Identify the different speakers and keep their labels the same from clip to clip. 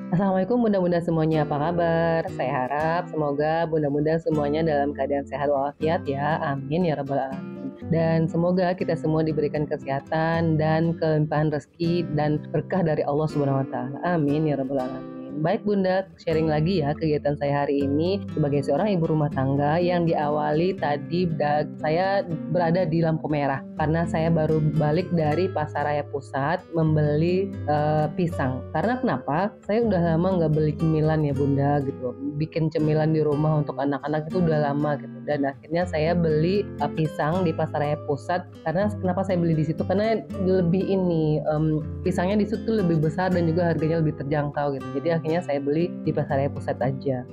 Speaker 1: Assalamualaikum bunda-bunda semuanya, apa kabar? Saya harap semoga bunda-bunda semuanya dalam keadaan sehat walafiat ya, amin ya rabbal alamin. Dan semoga kita semua diberikan kesehatan dan kelimpahan rezeki dan berkah dari Allah Subhanahu wa taala. Amin ya rabbal alamin. Baik bunda, sharing lagi ya kegiatan saya hari ini sebagai seorang ibu rumah tangga yang diawali tadi saya berada di lampu merah karena saya baru balik dari Pasaraya Pusat membeli pisang. Karena kenapa? Saya udah lama nggak beli cemilan ya bunda gitu. Bikin cemilan di rumah untuk anak-anak itu udah lama gitu. Dan akhirnya saya beli pisang di Pasaraya Pusat. Karena kenapa saya beli di situ? Karena lebih pisangnya di situ lebih besar dan juga harganya lebih terjangkau gitu. Jadi akhirnya saya beli di Pasaraya Pusat aja.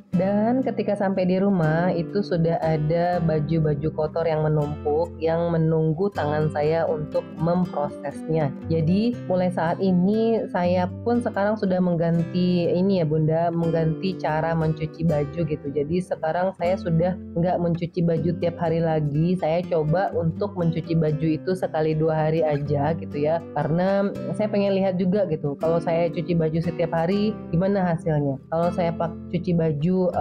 Speaker 1: Dan ketika sampai di rumah itu sudah ada baju-baju kotor yang menumpuk yang menunggu tangan saya untuk memprosesnya. Jadi mulai saat ini saya pun sekarang sudah mengganti ini ya bunda, mengganti cara mencuci baju gitu. Jadi sekarang saya sudah nggak mencuci baju tiap hari lagi. Saya coba untuk mencuci baju itu sekali 2 hari aja gitu ya. Karena saya pengen lihat juga gitu. Kalau saya cuci baju setiap hari gimana hasilnya. Kalau saya cuci baju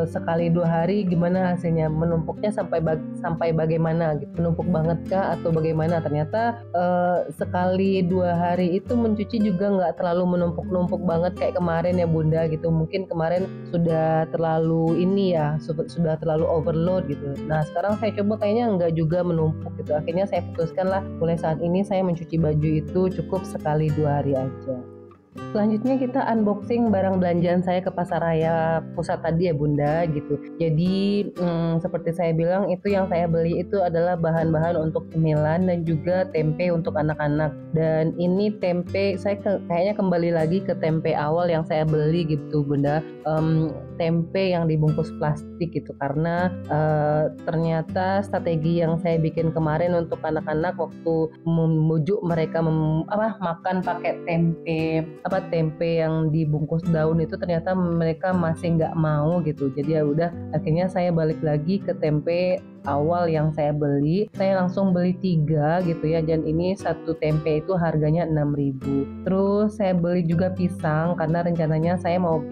Speaker 1: sekali 2 hari gimana hasilnya, menumpuknya sampai bagaimana gitu, menumpuk banget kah atau bagaimana. Ternyata sekali 2 hari itu mencuci juga nggak terlalu menumpuk-numpuk banget kayak kemarin ya bunda gitu. Mungkin kemarin sudah terlalu sudah terlalu overload gitu. Nah sekarang saya coba kayaknya nggak juga menumpuk gitu. Akhirnya saya putuskan lah mulai saat ini saya mencuci baju itu cukup sekali 2 hari aja. Selanjutnya kita unboxing barang belanjaan saya ke Pasaraya Pusat tadi ya bunda gitu. Jadi seperti saya bilang itu yang saya beli itu adalah bahan-bahan untuk cemilan dan juga tempe untuk anak-anak. Dan ini tempe saya kayaknya kembali lagi ke tempe awal yang saya beli gitu bunda. Tempe yang dibungkus plastik gitu karena ternyata strategi yang saya bikin kemarin untuk anak-anak waktu membujuk mereka makan pakai tempe yang dibungkus daun itu ternyata mereka masih nggak mau gitu. Jadi ya udah akhirnya saya balik lagi ke tempe awal yang saya beli. Saya langsung beli 3 gitu ya, dan ini satu tempe itu harganya 6.000. Terus saya beli juga pisang karena rencananya saya mau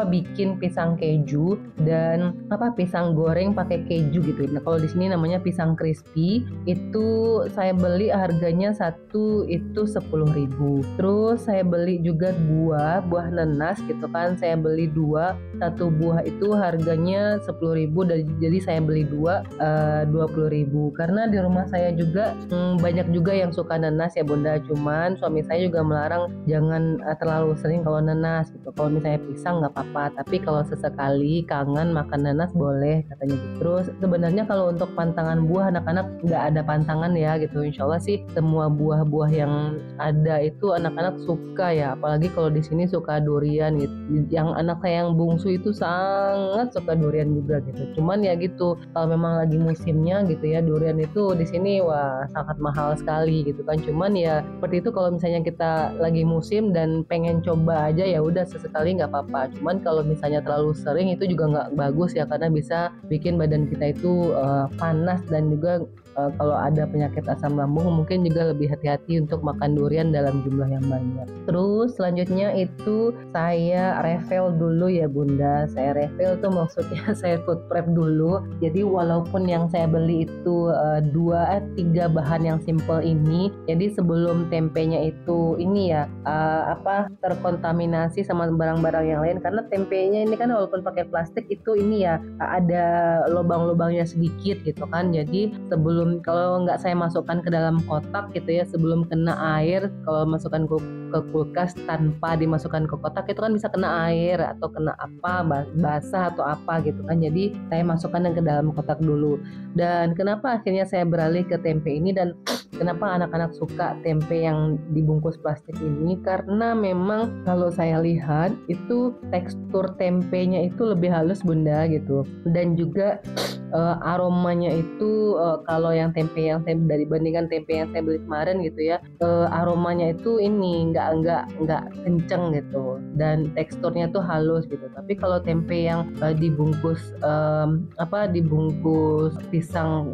Speaker 1: bikin pisang keju dan pisang goreng pakai keju gitu. Nah kalau di sini namanya pisang crispy. Itu saya beli harganya satu itu 10.000. Terus saya beli juga buah nanas gitu kan. Saya beli 2, satu buah itu harganya 10.000, jadi saya beli 2 20.000. Karena di rumah saya juga banyak juga yang suka nanas ya bunda. Cuman suami saya juga melarang jangan terlalu sering kalau nanas gitu. Kalau misalnya pisang nggak apa-apa, tapi kalau sesekali kangen makan nanas boleh katanya gitu. Terus sebenarnya kalau untuk pantangan buah anak-anak nggak ada pantangan ya gitu. Insya Allah sih semua buah-buah yang ada itu anak-anak suka ya. Apalagi kalau di sini suka durian gitu. Yang anak saya yang bungsu itu sangat suka durian juga gitu. Cuman ya gitu, kalau memang lagi musimnya gitu ya, durian itu di sini wah sangat mahal sekali gitu kan. Cuman ya seperti itu, kalau misalnya kita lagi musim dan pengen coba aja ya udah sesekali nggak apa-apa. Cuman kalau misalnya terlalu sering itu juga nggak bagus ya, karena bisa bikin badan kita itu panas dan juga kalau ada penyakit asam lambung mungkin juga lebih hati-hati untuk makan durian dalam jumlah yang banyak. Terus selanjutnya itu saya refill dulu ya bunda. Saya refill tuh maksudnya saya food prep dulu. Jadi walaupun yang saya beli itu 2-3 bahan yang simple ini, jadi sebelum tempenya itu terkontaminasi sama barang-barang yang lain, karena tempenya ini kan walaupun pakai plastik itu ada lubang-lubangnya sedikit gitu kan. Jadi kalau nggak saya masukkan ke dalam kotak gitu ya, sebelum kena air, kalau masukkan ke kulkas tanpa dimasukkan ke kotak itu kan bisa kena air atau kena basah atau apa gitu kan. Jadi saya masukkan ke dalam kotak dulu. Dan kenapa akhirnya saya beralih ke tempe ini dan kenapa anak-anak suka tempe yang dibungkus plastik ini, karena memang kalau saya lihat itu tekstur tempenya itu lebih halus bunda gitu. Dan juga aromanya itu kalau yang tempe yang saya dibandingkan tempe yang saya beli kemarin gitu ya, aromanya itu nggak kenceng gitu, dan teksturnya tuh halus gitu. Tapi kalau tempe yang dibungkus dibungkus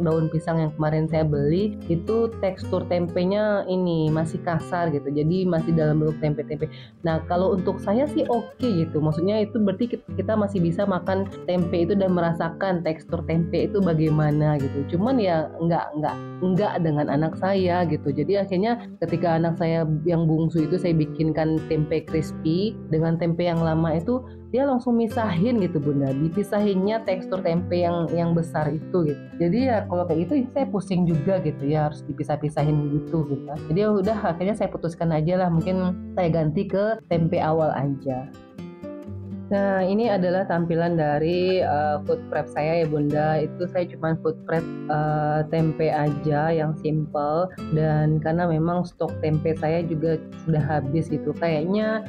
Speaker 1: daun pisang yang kemarin saya beli, itu tekstur tempenya ini masih kasar gitu, jadi masih dalam bentuk tempe-tempe. Nah kalau untuk saya sih oke gitu, maksudnya itu berarti kita masih bisa makan tempe itu dan merasakan tekstur tempe itu bagaimana gitu. Cuman ya nggak dengan anak saya gitu. Jadi akhirnya ketika anak saya yang bungsu itu saya bikinkan tempe crispy dengan tempe yang lama itu, dia langsung misahin gitu Bunda, dipisahinnya tekstur tempe yang besar itu gitu. Jadi ya kalau kayak gitu saya pusing juga gitu ya, harus dipisah-pisahin gitu. Jadi ya udah, akhirnya saya putuskan aja lah, mungkin saya ganti ke tempe awal aja. Nah, ini adalah tampilan dari food prep saya ya Bunda. Itu saya cuma food prep tempe aja yang simple, dan karena memang stok tempe saya juga sudah habis gitu. Kayaknya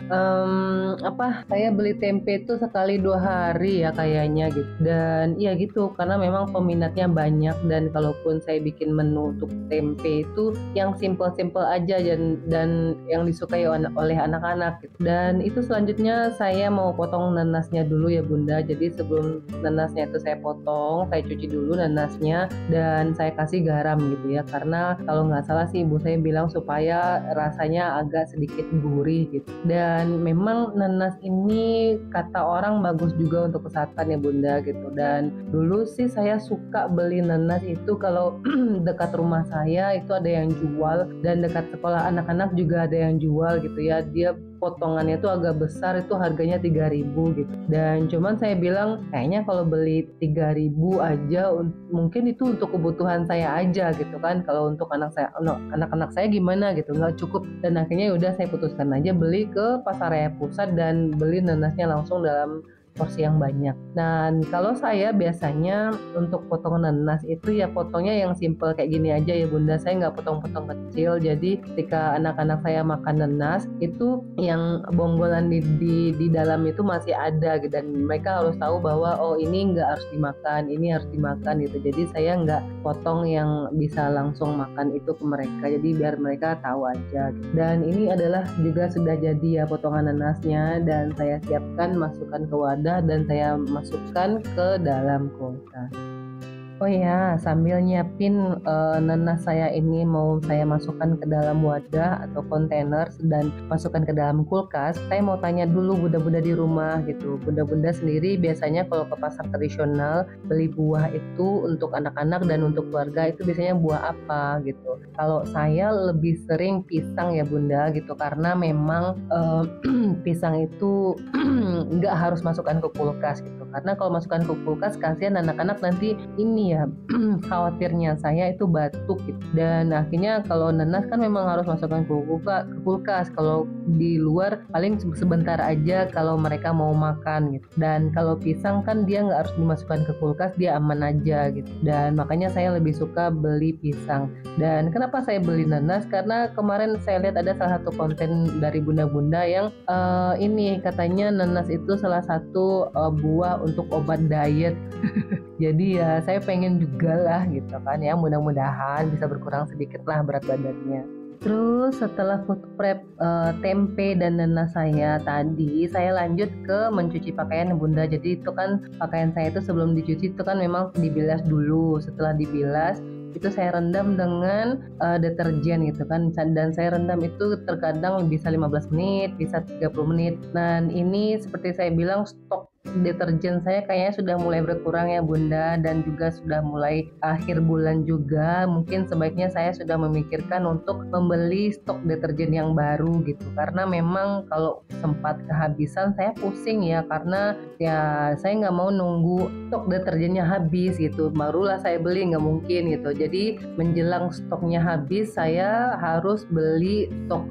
Speaker 1: saya beli tempe itu sekali 2 hari ya kayaknya gitu. Dan iya gitu, karena memang peminatnya banyak, dan kalaupun saya bikin menu untuk tempe itu yang simple-simple aja dan yang disukai oleh anak-anak gitu. Dan itu selanjutnya saya mau potong nanasnya dulu ya Bunda. Jadi sebelum nanasnya itu saya potong, saya cuci dulu nanasnya dan saya kasih garam gitu ya, karena kalau nggak salah sih ibu saya bilang supaya rasanya agak sedikit gurih gitu. Dan memang nanas ini kata orang bagus juga untuk kesehatan ya Bunda gitu. Dan dulu sih saya suka beli nanas itu kalau dekat rumah saya itu ada yang jual, dan dekat sekolah anak-anak juga ada yang jual gitu ya. Dia potongannya tuh agak besar, itu harganya 3.000 gitu. Dan cuman saya bilang kayaknya kalau beli 3.000 aja mungkin itu untuk kebutuhan saya aja gitu kan. Kalau untuk anak-anak saya gimana gitu, nggak cukup. Dan akhirnya udah saya putuskan aja beli ke Pasar Raya Pusat dan beli nanasnya langsung dalam porsi yang banyak. Dan kalau saya biasanya untuk potong nanas itu ya potongnya yang simple kayak gini aja ya Bunda. Saya nggak potong-potong kecil. Jadi ketika anak-anak saya makan nanas itu yang bonggolan di dalam itu masih ada gitu. Dan mereka harus tahu bahwa oh ini nggak harus dimakan, ini harus dimakan gitu. Jadi saya nggak potong yang bisa langsung makan itu ke mereka. Jadi biar mereka tahu aja gitu. Dan ini adalah juga sudah jadi ya potongan nanasnya, dan saya siapkan masukkan ke wadah dan saya masukkan ke dalam kulkas. Oh ya, sambil nyiapin nanas saya ini mau saya masukkan ke dalam wadah atau kontainer dan masukkan ke dalam kulkas, saya mau tanya dulu bunda-bunda di rumah gitu. Bunda-bunda sendiri biasanya kalau ke pasar tradisional beli buah itu untuk anak-anak dan untuk keluarga itu biasanya buah apa gitu. Kalau saya lebih sering pisang ya Bunda gitu, karena memang pisang itu nggak harus masukkan ke kulkas gitu. Karena kalau masukkan ke kulkas kasihan anak-anak nanti ini ya khawatirnya saya itu batuk gitu. Dan akhirnya kalau nanas kan memang harus masukkan ke kulkas. Kalau di luar paling sebentar aja kalau mereka mau makan gitu. Dan kalau pisang kan dia nggak harus dimasukkan ke kulkas, dia aman aja gitu. Dan makanya saya lebih suka beli pisang. Dan kenapa saya beli nanas? Karena kemarin saya lihat ada salah satu konten dari bunda-bunda yang ini katanya nanas itu salah satu buah untuk obat diet. Jadi ya saya pengen juga lah gitu kan ya, mudah-mudahan bisa berkurang sedikit lah berat badannya. Terus setelah food prep tempe dan nanas saya tadi, saya lanjut ke mencuci pakaian Bunda. Jadi itu kan pakaian saya itu sebelum dicuci itu kan memang dibilas dulu. Setelah dibilas itu saya rendam dengan deterjen gitu kan, dan saya rendam itu terkadang bisa 15 menit, bisa 30 menit. Dan ini seperti saya bilang stok deterjen saya kayaknya sudah mulai berkurang ya Bunda, dan juga sudah mulai akhir bulan juga, mungkin sebaiknya saya sudah memikirkan untuk membeli stok deterjen yang baru gitu, karena memang kalau sempat kehabisan saya pusing ya, karena ya saya nggak mau nunggu stok deterjennya habis gitu barulah saya beli, nggak mungkin gitu. Jadi menjelang stoknya habis saya harus beli stok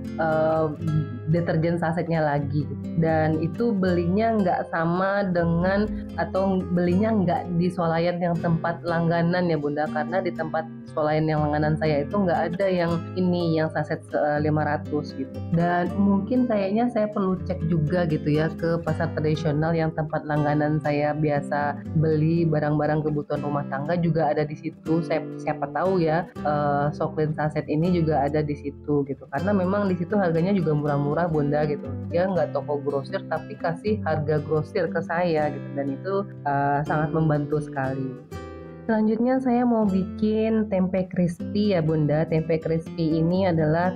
Speaker 1: deterjen sasetnya lagi gitu. Dan itu belinya nggak sama dengan, atau belinya nggak di swalayan yang tempat langganan ya Bunda, karena di tempat swalayan yang langganan saya itu nggak ada yang ini yang saset 500 gitu. Dan mungkin kayaknya saya perlu cek juga gitu ya ke pasar tradisional yang tempat langganan saya biasa beli barang-barang kebutuhan rumah tangga juga ada di situ. Siapa tahu ya Soklin saset ini juga ada di situ gitu, karena memang di situ harganya juga murah-murah murah bunda gitu. Dia nggak toko grosir tapi kasih harga grosir ke saya gitu, dan itu sangat membantu sekali. Selanjutnya saya mau bikin tempe crispy ya bunda. Tempe crispy ini adalah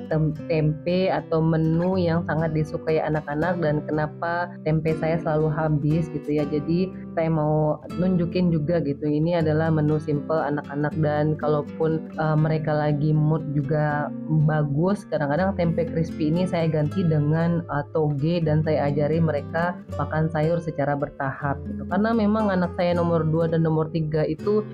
Speaker 1: tempe atau menu yang sangat disukai anak-anak, dan kenapa tempe saya selalu habis gitu ya. Jadi saya mau nunjukin juga gitu, ini adalah menu simple anak-anak, dan kalaupun mereka lagi mood juga bagus, kadang-kadang tempe crispy ini saya ganti dengan toge, dan saya ajari mereka makan sayur secara bertahap gitu. Karena memang anak saya nomor 2 dan nomor 3 itu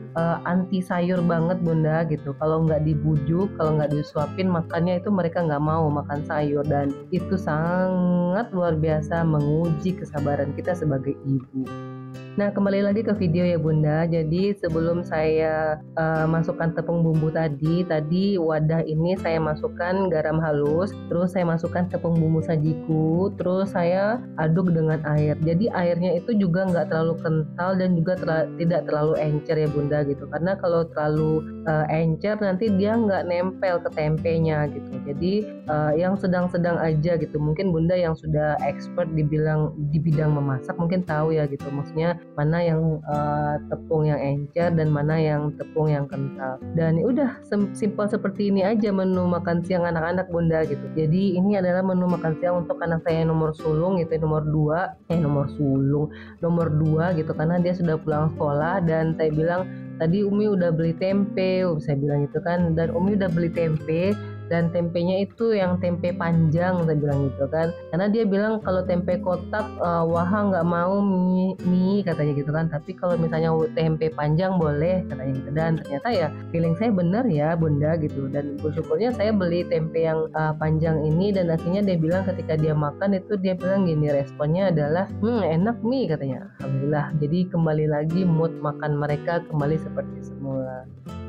Speaker 1: anti sayur banget bunda gitu. Kalau nggak dibujuk, kalau nggak disuapin makannya itu mereka nggak mau makan sayur, dan itu sangat luar biasa menguji kesabaran kita sebagai ibu. Nah, kembali lagi ke video ya bunda. Jadi sebelum saya masukkan tepung bumbu tadi wadah ini saya masukkan garam halus, terus saya masukkan tepung bumbu sajiku, terus saya aduk dengan air. Jadi airnya itu juga nggak terlalu kental dan juga tidak terlalu encer ya bunda gitu. Karena kalau terlalu encer nanti dia nggak nempel ke tempenya gitu. Jadi yang sedang-sedang aja gitu. Mungkin bunda yang sudah expert di bidang memasak mungkin tahu ya gitu. Maksudnya mana yang tepung yang encer dan mana yang tepung yang kental. Dan udah simpel seperti ini aja menu makan siang anak-anak bunda gitu. Jadi ini adalah menu makan siang untuk anak saya nomor sulung gitu, nomor 2 gitu, karena dia sudah pulang sekolah, dan saya bilang tadi Umi udah beli tempe, saya bilang gitu kan, dan Umi udah beli tempe, dan tempenya itu yang tempe panjang, saya bilang gitu kan, karena dia bilang kalau tempe kotak Waha nggak mau mie katanya gitu kan, tapi kalau misalnya tempe panjang boleh katanya gitu. Dan ternyata ya feeling saya benar ya bunda gitu, dan bersyukurnya saya beli tempe yang panjang ini, dan akhirnya dia bilang ketika dia makan itu dia bilang gini, responnya adalah enak mie katanya. Alhamdulillah, jadi kembali lagi mood makan mereka kembali seperti semula.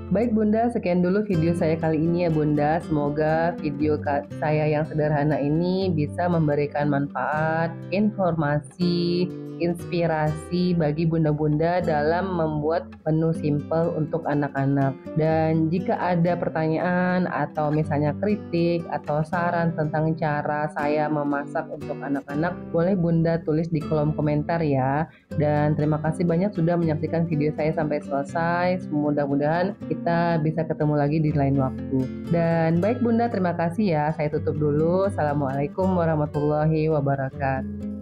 Speaker 1: Baik bunda, sekian dulu video saya kali ini ya bunda. Semoga video saya yang sederhana ini bisa memberikan manfaat, informasi, inspirasi bagi bunda-bunda dalam membuat menu simple untuk anak-anak. Dan jika ada pertanyaan atau misalnya kritik atau saran tentang cara saya memasak untuk anak-anak, boleh bunda tulis di kolom komentar ya. Dan terima kasih banyak sudah menyaksikan video saya sampai selesai. Mudah-mudahan kita bisa ketemu lagi di lain waktu. Dan baik bunda, terima kasih ya. Saya tutup dulu. Assalamualaikum warahmatullahi wabarakatuh.